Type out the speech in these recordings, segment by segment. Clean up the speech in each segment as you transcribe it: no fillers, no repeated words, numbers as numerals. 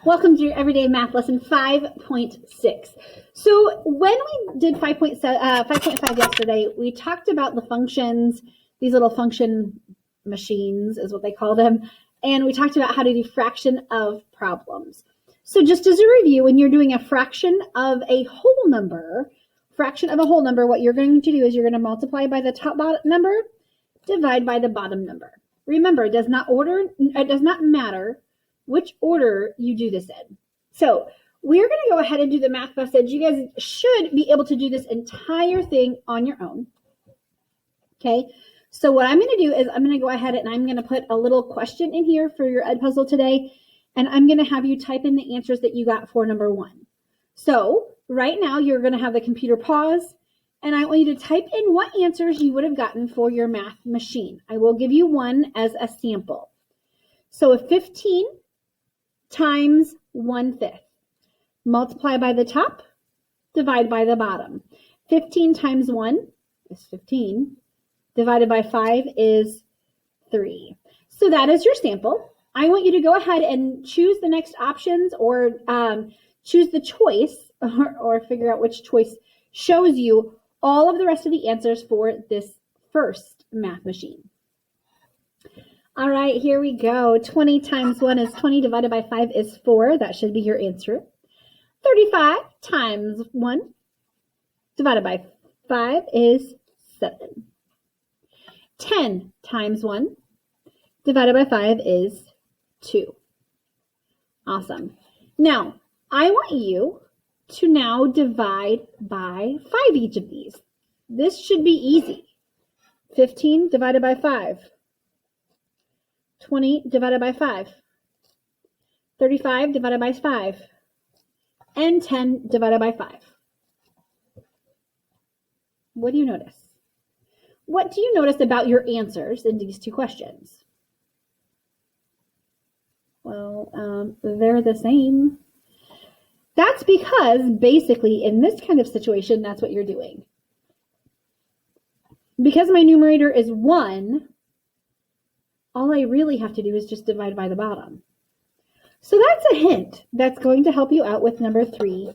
Welcome to your Everyday Math Lesson 5.6. So when we did 5.5 yesterday, we talked about the functions, these little function machines is what they call them, and we talked about how to do fraction of problems. So just as a review, when you're doing a fraction of a whole number, what you're going to do is you're going to multiply by the top number, divide by the bottom number. Remember, it does not matter which order you do this in. So we're going to go ahead and do the math message. You guys should be able to do this entire thing on your own. Okay, so what I'm going to do is I'm going to go ahead and I'm going to put a little question in here for your Edpuzzle today, and I'm going to have you type in the answers that you got for number 1. So right now you're going to have the computer pause, and I want you to type in what answers you would have gotten for your math machine. I will give you one as a sample. So if 15 times 1/5. Multiply by the top, divide by the bottom. 15 times 1 is 15. Divided by 5 is 3. So that is your sample. I want you to go ahead and choose the next options or choose the choice or figure out which choice shows you all of the rest of the answers for this first math machine. All right, here we go. 20 times 1 is 20, divided by 5 is 4. That should be your answer. 35 times 1 divided by 5 is 7. 10 times 1 divided by 5 is 2. Awesome. Now, I want you to now divide by 5 each of these. This should be easy. 15 divided by 5. 20 divided by 5, 35 divided by 5, and 10 divided by 5. What do you notice? What do you notice about your answers in these two questions? Well, they're the same. That's because basically in this kind of situation, that's what you're doing. Because my numerator is 1, all I really have to do is just divide by the bottom. So that's a hint that's going to help you out with number 3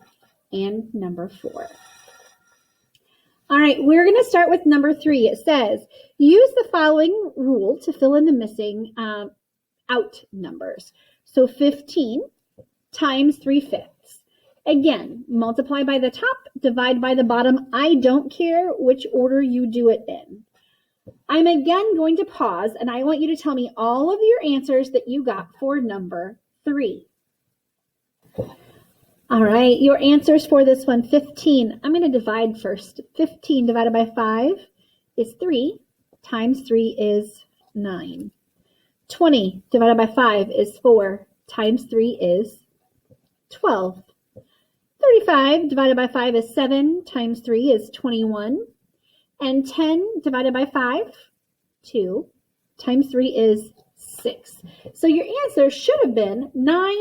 and number 4. All right, we're going to start with number 3. It says, use the following rule to fill in the missing out numbers. So 15 times 3/5. Again, multiply by the top, divide by the bottom. I don't care which order you do it in. I'm again going to pause, and I want you to tell me all of your answers that you got for number 3. All right, your answers for this one, 15. I'm going to divide first. 15 divided by 5 is 3, times 3 is 9. 20 divided by 5 is 4, times 3 is 12. 35 divided by 5 is 7, times 3 is 21. And 10 divided by 5, 2, times 3 is 6. So your answer should have been 9,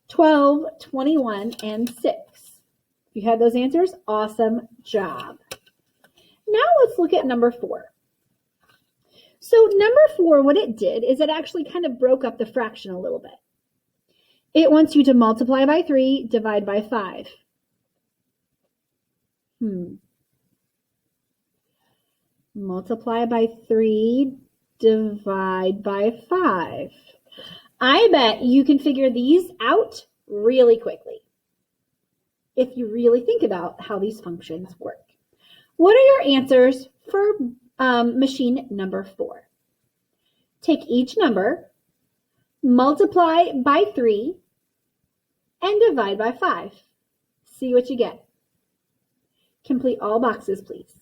12, 21, and 6. If you had those answers, awesome job. Now let's look at number 4. So number 4, what it did is it actually kind of broke up the fraction a little bit. It wants you to multiply by 3, divide by 5. Multiply by 3, divide by 5. I bet you can figure these out really quickly if you really think about how these functions work. What are your answers for machine number 4? Take each number, multiply by 3, and divide by 5. See what you get. Complete all boxes, please.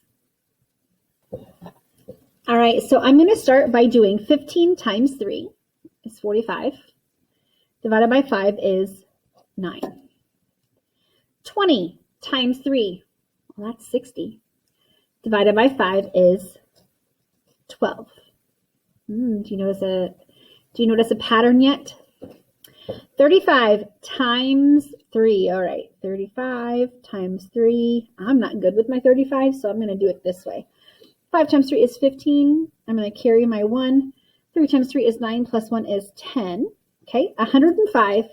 All right, so I'm going to start by doing 15 times 3 is 45. Divided by 5 is 9. 20 times 3, well, that's 60. Divided by 5 is 12. Do you notice a pattern yet? 35 times 3. All right, 35 times 3. I'm not good with my 35, so I'm going to do it this way. 5 times 3 is 15. I'm going to carry my 1. 3 times 3 is 9, plus 1 is 10. Okay, 105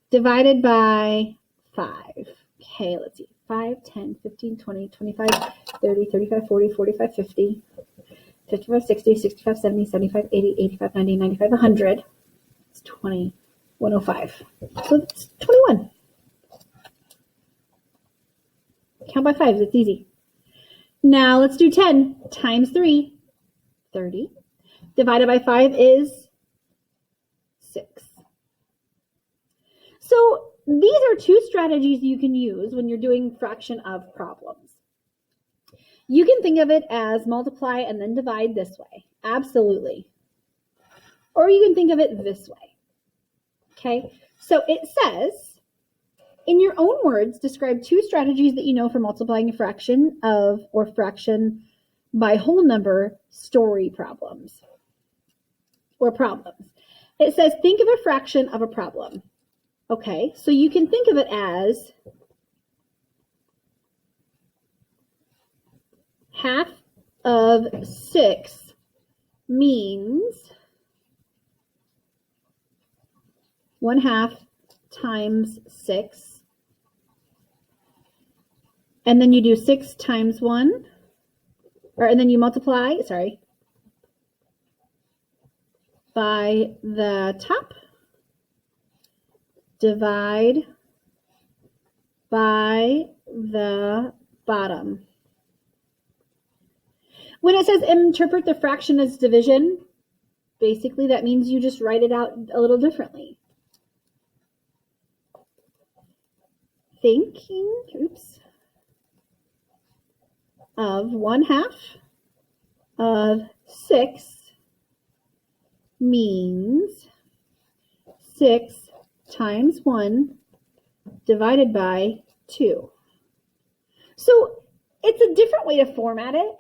divided by 5. Okay, let's see. 5, 10, 15, 20, 25, 30, 35, 40, 45, 50, 55, 60, 65, 70, 75, 80, 85, 90, 95, 100. It's 20, 105. So it's 21. Count by 5s, it's easy. Now let's do 10 times 3, 30. Divided by 5 is 6. So these are two strategies you can use when you're doing fraction of problems. You can think of it as multiply and then divide this way. Absolutely. Or you can think of it this way. Okay, so it says, in your own words, describe two strategies that you know for multiplying a fraction of or fraction by whole number story problems or problems. It says, think of a fraction of a problem. Okay, so you can think of it as half of 6 means 1/2 times 6. And then you do 6 times 1, and then you multiply, by the top, divide by the bottom. When it says interpret the fraction as division, basically that means you just write it out a little differently. Thinking, of 1/2 of 6 means 6 times 1 divided by 2. So it's a different way to format it,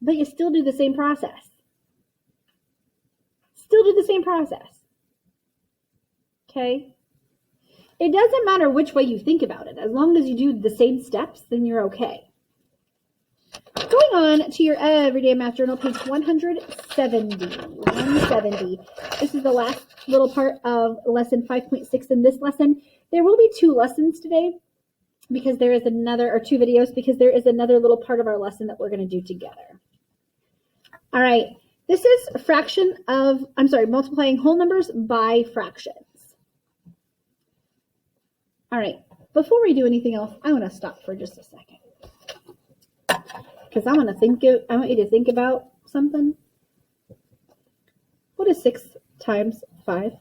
but you still do the same process. Okay? It doesn't matter which way you think about it. As long as you do the same steps, then you're okay. Going on to your Everyday Math Journal, page 170. This is the last little part of lesson 5.6 in this lesson. There will be 2 lessons today because there is another, or 2 videos, because there is another little part of our lesson that we're going to do together. All right, this is multiplying whole numbers by fractions. All right, before we do anything else, I want to stop for just a second. Because I want you to think about something. What is 6 times 5?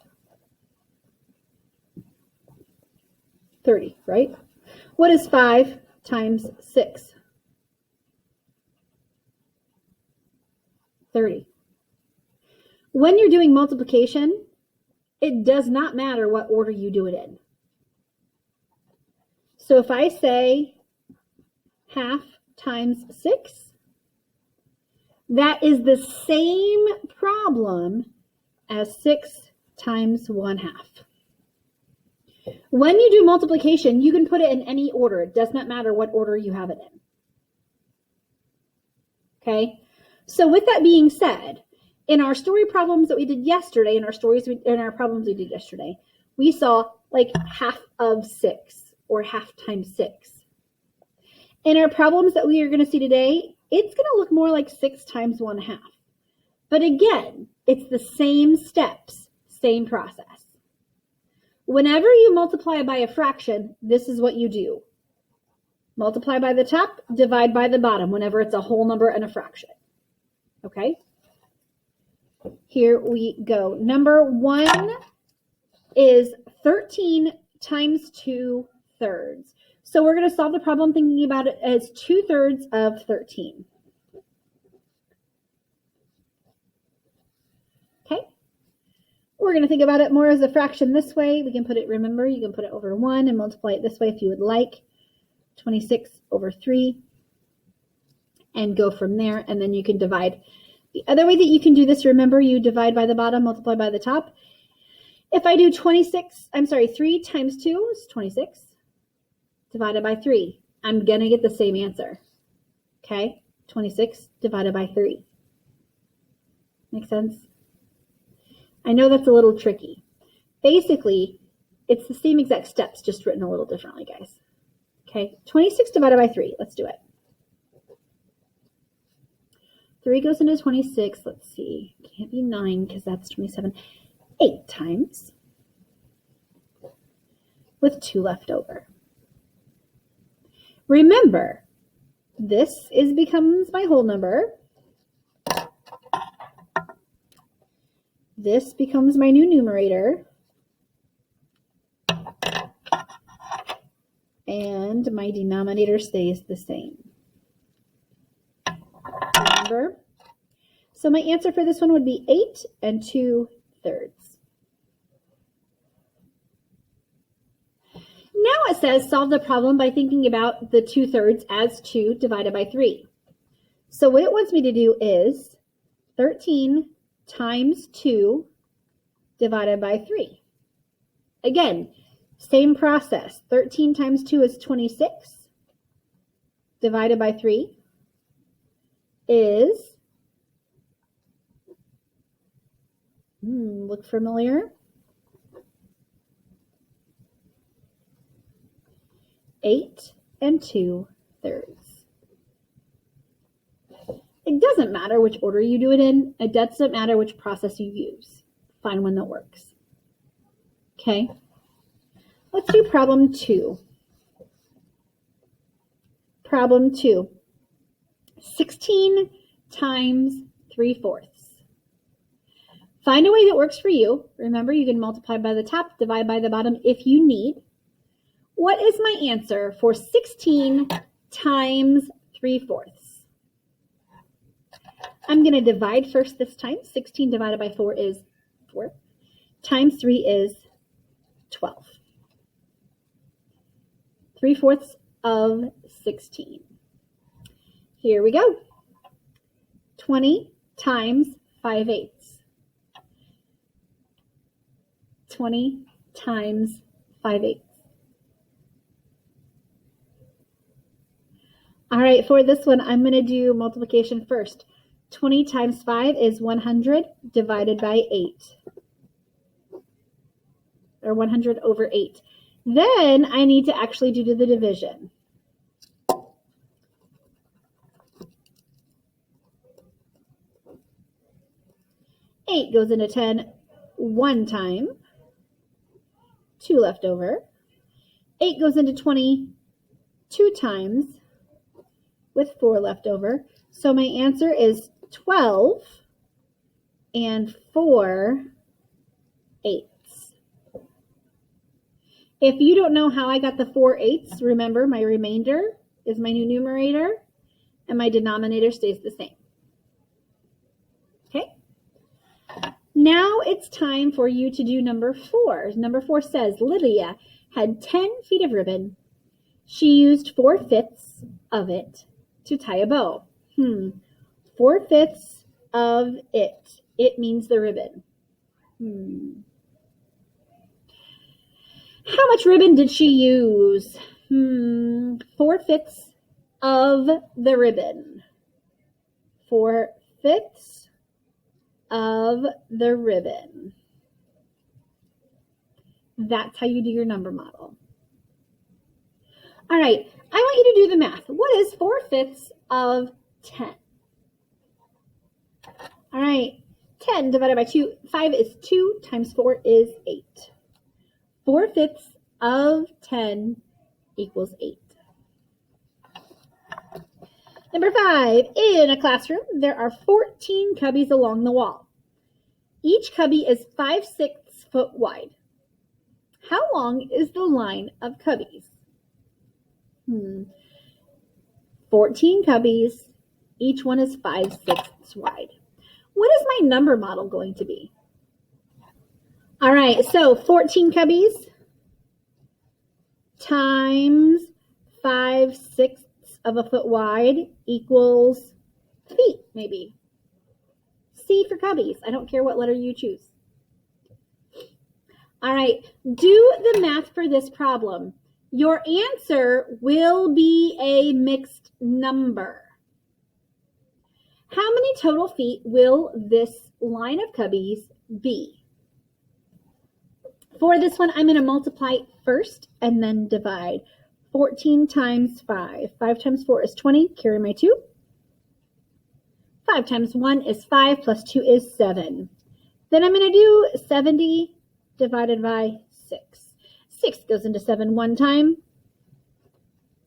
30, right? What is 5 times 6? 30. When you're doing multiplication, it does not matter what order you do it in. So if I say 1/2 times 6, that is the same problem as 6 times 1/2. When you do multiplication, you can put it in any order. It does not matter what order you have it in. Okay? So with that being said, in our story problems that we did yesterday, in our problems we did yesterday, we saw like 1/2 of 6 or 1/2 times 6. In our problems that we are going to see today, it's going to look more like 6 times 1/2. But again, it's the same steps, same process. Whenever you multiply by a fraction, this is what you do. Multiply by the top, divide by the bottom whenever it's a whole number and a fraction. Okay? Here we go. Number 1 is 13 times 2/3. So we're going to solve the problem thinking about it as 2/3 of 13. Okay? We're going to think about it more as a fraction this way. We can put it, remember, you can put it over 1 and multiply it this way if you would like. 26 over 3. And go from there, and then you can divide. The other way that you can do this, remember, you divide by the bottom, multiply by the top. If I do 3 times 2 is 26, divided by 3. I'm going to get the same answer. Okay? 26 divided by 3. Make sense? I know that's a little tricky. Basically, It's the same exact steps, just written a little differently, guys. Okay, 26 divided by 3. Let's do it. 3 goes into 26. Let's see. Can't be 9 because that's 27. 8 times with 2 left over. Remember, this becomes my whole number. This becomes my new numerator. And my denominator stays the same. Remember? So my answer for this one would be 8 and 2/3. Now it says solve the problem by thinking about the 2/3 as 2 divided by 3. So what it wants me to do is 13 times 2 divided by 3. Again, same process. 13 times 2 is 26. Divided by 3 is, look familiar? 8 and 2/3. It doesn't matter which order you do it in. It doesn't matter which process you use. Find one that works. Okay. Let's do problem 2. Problem 2. 16 times 3/4. Find a way that works for you. Remember, you can multiply by the top, divide by the bottom if you need. What is my answer for 16 times 3/4? I'm going to divide first this time. 16 divided by 4 is 4. Times 3 is 12. 3/4 of 16. Here we go. 20 times 5/8. 20 times 5/8. All right, for this one, I'm going to do multiplication first. 20 times 5 is 100 divided by 8. Or 100 over 8. Then I need to actually do the division. Eight goes into 10 one time. 2 left over. 8 goes into 20 2 times with 4 left over. So my answer is 12 and 4/8. If you don't know how I got the 4/8, remember my remainder is my new numerator and my denominator stays the same. Okay? Now it's time for you to do number 4. Number 4 says Lydia had 10 feet of ribbon. She used 4/5 of it to tie a bow. 4/5 of it. It means the ribbon. How much ribbon did she use? 4/5 of the ribbon. 4/5 of the ribbon. That's how you do your number model. All right, I want you to do the math. What is 4/5 of 10? All right, 10 divided by 2, 5 is 2 times 4 is 8. 4/5 of 10 equals 8. Number 5, in a classroom, there are 14 cubbies along the wall. Each cubby is 5/6 foot wide. How long is the line of cubbies? 14 cubbies, each one is 5/6 wide. What is my number model going to be? All right, so 14 cubbies times 5/6 of a foot wide equals feet, maybe. C for cubbies. I don't care what letter you choose. All right, do the math for this problem. Your answer will be a mixed number. How many total feet will this line of cubbies be? For this one, I'm going to multiply first and then divide. 14 times 5. 5 times 4 is 20. Carry my 2. 5 times 1 is 5 plus 2 is 7. Then I'm going to do 70 divided by 6. 6 goes into 7 one time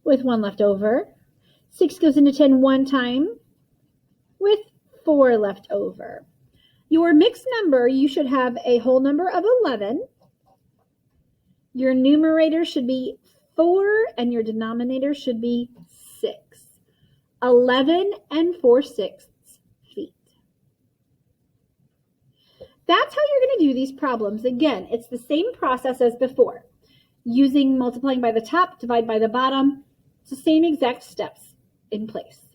with 1 left over. 6 goes into 10 one time with 4 left over. Your mixed number, you should have a whole number of 11. Your numerator should be 4 and your denominator should be 6. 11 and 4/6 feet. That's how you're going to do these problems. Again, it's the same process as before. Using multiplying by the top, divide by the bottom. It's the same exact steps in place.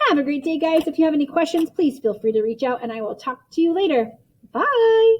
Have a great day, guys. If you have any questions, please feel free to reach out and I will talk to you later. Bye.